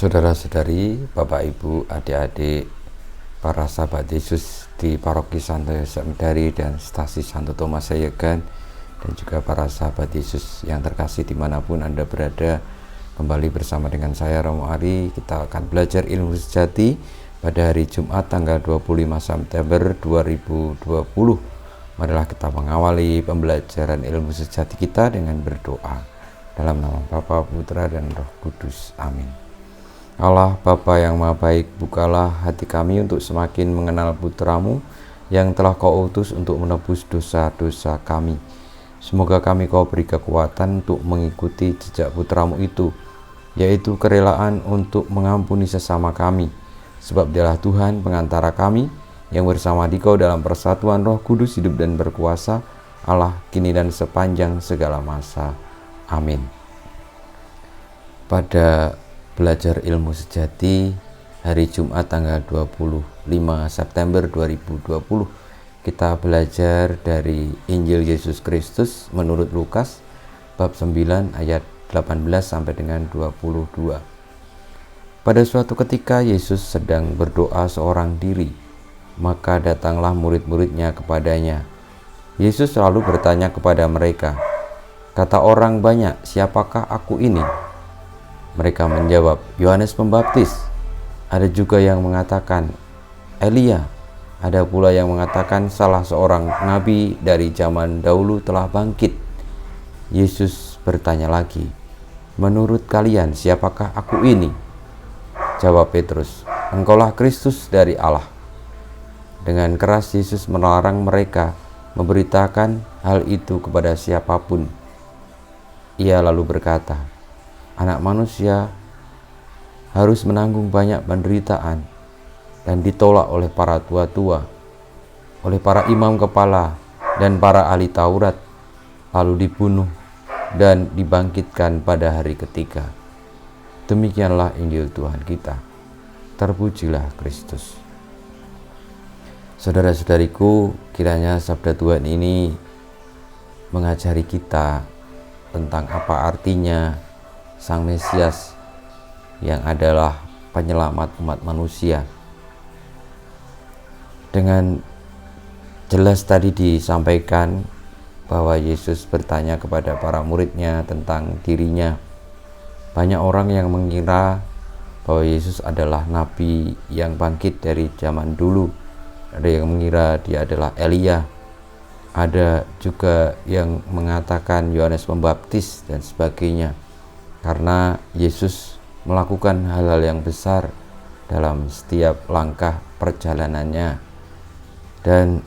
Saudara-saudari, Bapak Ibu, adik-adik, para sahabat Yesus di Paroki Santo Yosef Medari dan Stasi Santo Thomas Sayegan, dan juga para sahabat Yesus yang terkasih dimanapun Anda berada, kembali bersama dengan saya Romo Ari. Kita akan belajar ilmu sejati pada hari Jumat tanggal 25 September 2020. Marilah kita mengawali pembelajaran ilmu sejati kita dengan berdoa. Dalam nama Bapa, Putra, dan Roh Kudus. Amin. Allah Bapa yang Maha Baik, bukalah hati kami untuk semakin mengenal Putra-Mu yang telah Kau utus untuk menebus dosa-dosa kami. Semoga kami Kau beri kekuatan untuk mengikuti jejak Putra-Mu itu, yaitu kerelaan untuk mengampuni sesama kami. Sebab Dialah Tuhan pengantara kami yang bersama Dikau dalam persatuan Roh Kudus hidup dan berkuasa, Allah kini dan sepanjang segala masa. Amin. Pada belajar ilmu sejati hari Jumat tanggal 25 September 2020, kita belajar dari Injil Yesus Kristus menurut Lukas bab 9 ayat 18 sampai dengan 22. Pada suatu ketika Yesus sedang berdoa seorang diri, maka datanglah murid-muridnya kepadanya. Yesus selalu bertanya kepada mereka, "Kata orang banyak, siapakah aku ini?" Mereka menjawab, "Yohanes Pembaptis." Ada juga yang mengatakan Elia. Ada pula yang mengatakan salah seorang nabi dari zaman dahulu telah bangkit. Yesus bertanya lagi, "Menurut kalian siapakah aku ini?" Jawab Petrus, "Engkaulah Kristus dari Allah." Dengan keras Yesus melarang mereka memberitakan hal itu kepada siapapun. Ia lalu berkata, "Anak manusia harus menanggung banyak penderitaan dan ditolak oleh para tua-tua, oleh para imam kepala dan para ahli Taurat, lalu dibunuh dan dibangkitkan pada hari ketiga." Demikianlah Injil Tuhan kita. Terpujilah Kristus. Saudara-saudariku, kiranya sabda Tuhan ini mengajari kita tentang apa artinya Sang Mesias yang adalah penyelamat umat manusia. Dengan jelas tadi disampaikan bahwa Yesus bertanya kepada para muridnya tentang dirinya. Banyak orang yang mengira bahwa Yesus adalah nabi yang bangkit dari zaman dulu. Ada yang mengira dia adalah Elia. Ada juga yang mengatakan Yohanes Pembaptis dan sebagainya. Karena Yesus melakukan hal-hal yang besar dalam setiap langkah perjalanannya. Dan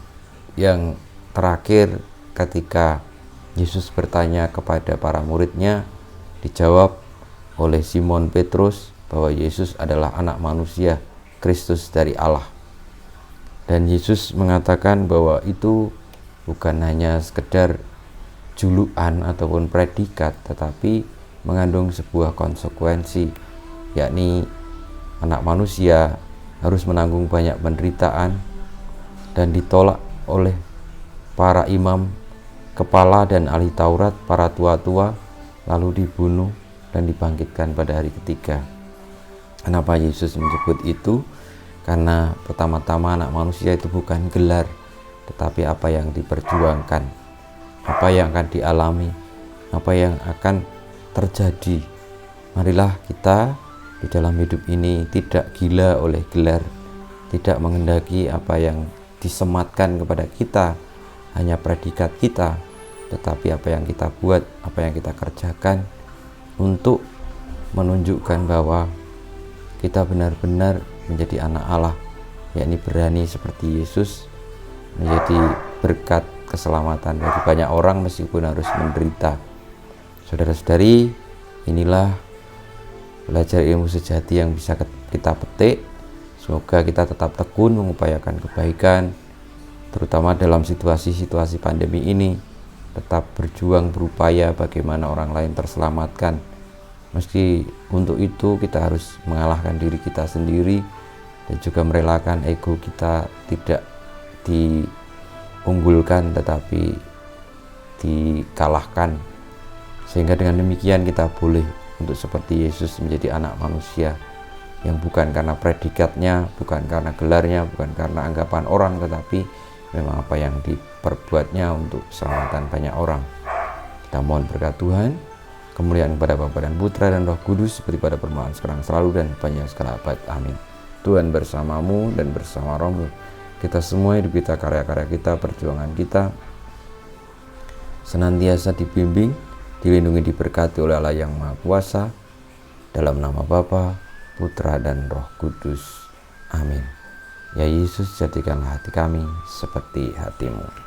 yang terakhir, ketika Yesus bertanya kepada para muridnya, dijawab oleh Simon Petrus bahwa Yesus adalah anak manusia, Kristus dari Allah. Dan Yesus mengatakan bahwa itu bukan hanya sekedar julukan ataupun predikat, tetapi mengandung sebuah konsekuensi, yakni anak manusia harus menanggung banyak penderitaan dan ditolak oleh para imam kepala dan ahli Taurat, para tua-tua, lalu dibunuh dan dibangkitkan pada hari ketiga. Kenapa Yesus menyebut itu? Karena pertama-tama anak manusia itu bukan gelar, tetapi apa yang diperjuangkan, apa yang akan dialami, apa yang akan terjadi. Marilah kita di dalam hidup ini tidak gila oleh gelar, tidak menghendaki apa yang disematkan kepada kita, hanya predikat kita, tetapi apa yang kita buat, apa yang kita kerjakan untuk menunjukkan bahwa kita benar-benar menjadi anak Allah, yakni berani seperti Yesus menjadi berkat keselamatan bagi banyak orang meskipun harus menderita. Saudara-saudari, inilah belajar ilmu sejati yang bisa kita petik. Semoga kita tetap tekun mengupayakan kebaikan, terutama dalam situasi-situasi pandemi ini. Tetap berjuang, berupaya bagaimana orang lain terselamatkan. Meski untuk itu kita harus mengalahkan diri kita sendiri dan juga merelakan ego kita tidak diunggulkan tetapi dikalahkan, sehingga dengan demikian kita boleh untuk seperti Yesus menjadi anak manusia yang bukan karena predikatnya, bukan karena gelarnya, bukan karena anggapan orang, tetapi memang apa yang diperbuatnya untuk keselamatan banyak orang. Kita mohon berkat Tuhan, kemuliaan kepada Bapa dan Putra dan Roh Kudus, seperti pada permulaan sekarang selalu dan banyak segala abad. Amin. Tuhan bersamamu dan bersama rohmu. Kita semua hidup kita, karya-karya kita, perjuangan kita senantiasa dibimbing, dilindungi, diberkati oleh Allah yang Maha Kuasa, dalam nama Bapa, Putra dan Roh Kudus. Amin. Ya Yesus, jadikanlah hati kami seperti hati-Mu.